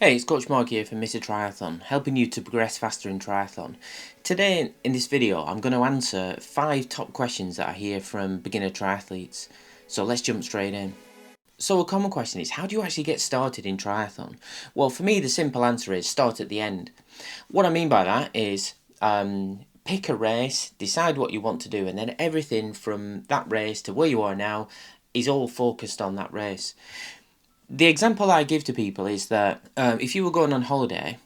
Hey, it's Coach Mark here from Mr. Triathlon, helping you to progress faster in triathlon. Today in this video I'm going to answer 5 top questions that I hear from beginner triathletes. So let's jump straight in. So a common question is, how do you actually get started in triathlon? Well, for me the simple answer is start at the end. What I mean by that is pick a race, decide what you want to do, and then everything from that race to where you are now is all focused on that race. The example I give to people is that if you were going on holiday,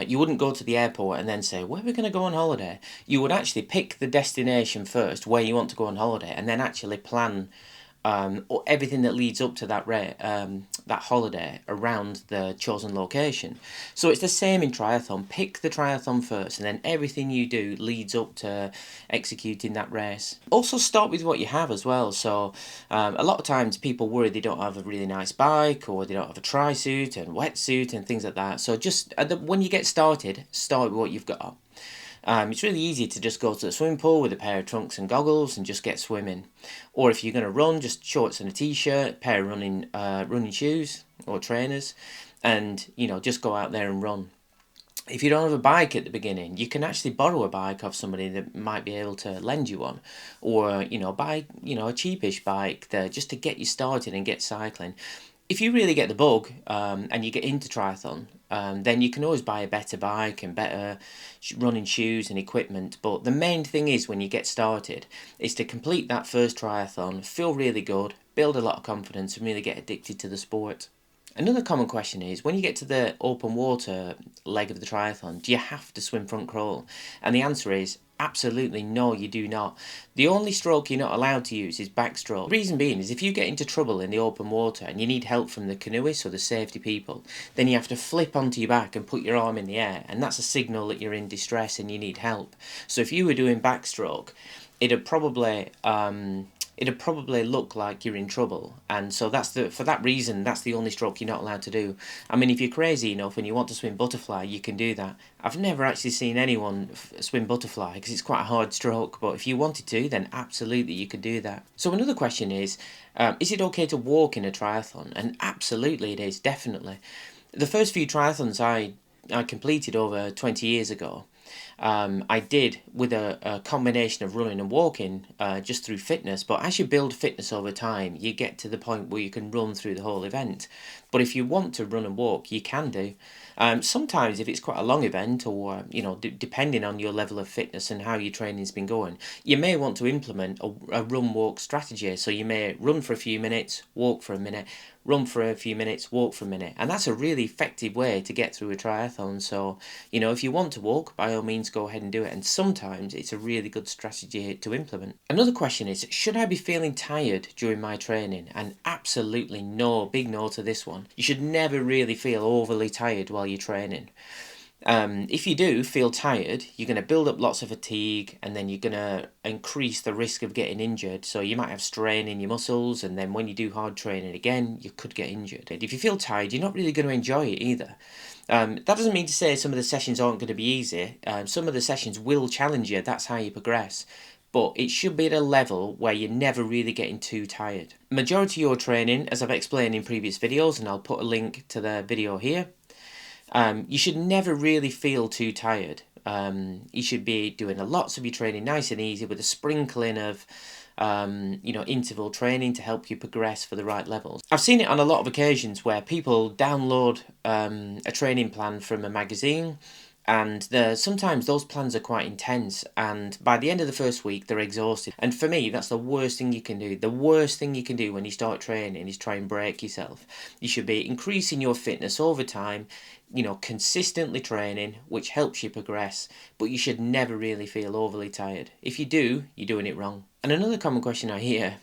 you wouldn't go to the airport and then say, where are we going to go on holiday? You would actually pick the destination first, where you want to go on holiday, and then actually plan or everything that leads up to that holiday around the chosen location. So it's the same in triathlon. Pick the triathlon first, and then everything you do leads up to executing that race. Also start with what you have as well. So a lot of times people worry they don't have a really nice bike, or they don't have a trisuit and wetsuit and things like that. So just when you get started, start with what you've got. It's really easy to just go to the swimming pool with a pair of trunks and goggles and just get swimming. Or if you're going to run, just shorts and a t-shirt, pair of running shoes or trainers, and just go out there and run. If you don't have a bike at the beginning, you can actually borrow a bike off somebody that might be able to lend you one, or buy a cheapish bike there just to get you started and get cycling. If you really get the bug and you get into triathlon, then you can always buy a better bike and better running shoes and equipment. But the main thing is, when you get started, is to complete that first triathlon, feel really good, build a lot of confidence, and really get addicted to the sport. Another common question is, when you get to the open water leg of the triathlon, do you have to swim front crawl? And the answer is absolutely no, you do not. The only stroke you're not allowed to use is backstroke. The reason being is, if you get into trouble in the open water and you need help from the canoeists or the safety people, then you have to flip onto your back and put your arm in the air, and that's a signal that you're in distress and you need help. So if you were doing backstroke, it'd probably look like you're in trouble, and so for that reason, that's the only stroke you're not allowed to do. I mean, if you're crazy enough and you want to swim butterfly, you can do that. I've never actually seen anyone swim butterfly because it's quite a hard stroke, but if you wanted to, then absolutely you could do that. So another question is it okay to walk in a triathlon? And absolutely it is, definitely. The first few triathlons I completed over 20 years ago, I did with a combination of running and walking, just through fitness. But as you build fitness over time, you get to the point where you can run through the whole event. But if you want to run and walk, you can do. Sometimes if it's quite a long event, or depending on your level of fitness and how your training's been going, you may want to implement a run walk strategy. So you may run for a few minutes, walk for a minute, run for a few minutes, walk for a minute, and that's a really effective way to get through a triathlon. So if you want to walk, by all means go ahead and do it, and sometimes it's a really good strategy to implement. Another question is, should I be feeling tired during my training? And absolutely no, big no to this one. You should never really feel overly tired while you're training. If you do feel tired, you're going to build up lots of fatigue, and then you're going to increase the risk of getting injured. So you might have strain in your muscles, and then when you do hard training again, you could get injured. And if you feel tired, you're not really going to enjoy it either. That doesn't mean to say some of the sessions aren't going to be easy. Some of the sessions will challenge you. That's how you progress. But it should be at a level where you're never really getting too tired. Majority of your training, as I've explained in previous videos, and I'll put a link to the video here, you should never really feel too tired. You should be doing lots of your training nice and easy, with a sprinkling of interval training to help you progress for the right levels. I've seen it on a lot of occasions where people download a training plan from a magazine, and sometimes those plans are quite intense, and by the end of the first week they're exhausted. And for me, that's the worst thing you can do. The worst thing you can do when you start training is try and break yourself. You should be increasing your fitness over time, consistently training, which helps you progress, but you should never really feel overly tired. If you do, you're doing it wrong. And another common question I hear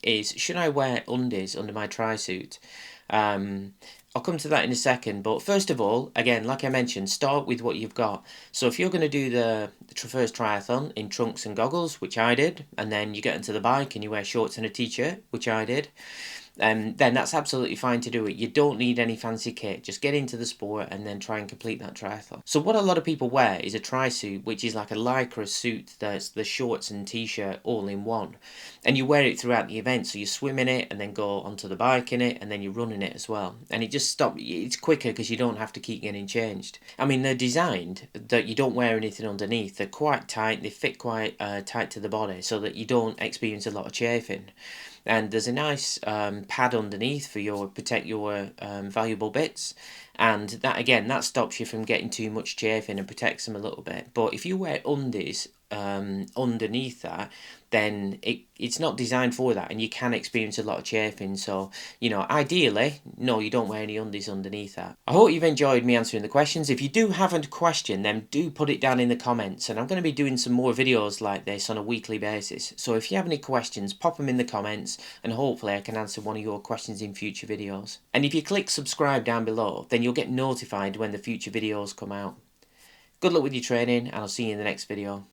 is, should I wear undies under my trisuit? I'll come to that in a second, but first of all, again, like I mentioned, start with what you've got. So if you're going to do the first triathlon in trunks and goggles, which I did, and then you get into the bike and you wear shorts and a t-shirt, which I did, then that's absolutely fine to do it. You don't need any fancy kit. Just get into the sport and then try and complete that triathlon. So what a lot of people wear is a trisuit, which is like a lycra suit that's the shorts and t-shirt all in one. And you wear it throughout the event. So you swim in it and then go onto the bike in it and then you run in it as well. And it just it's quicker because you don't have to keep getting changed. I mean, they're designed that you don't wear anything underneath. They're quite tight. They fit quite tight to the body so that you don't experience a lot of chafing. And there's a nice pad underneath for your protect your valuable bits, and that again, that stops you from getting too much chafing and protects them a little bit. But if you wear undies underneath that, then it's not designed for that, and you can experience a lot of chafing. So, you know, ideally, no, you don't wear any undies underneath that. I hope you've enjoyed me answering the questions. If you do have a question, then do put it down in the comments, and I'm going to be doing some more videos like this on a weekly basis. So if you have any questions, pop them in the comments, and hopefully I can answer one of your questions in future videos. And if you click subscribe down below, then you'll get notified when the future videos come out. Good luck with your training, and I'll see you in the next video.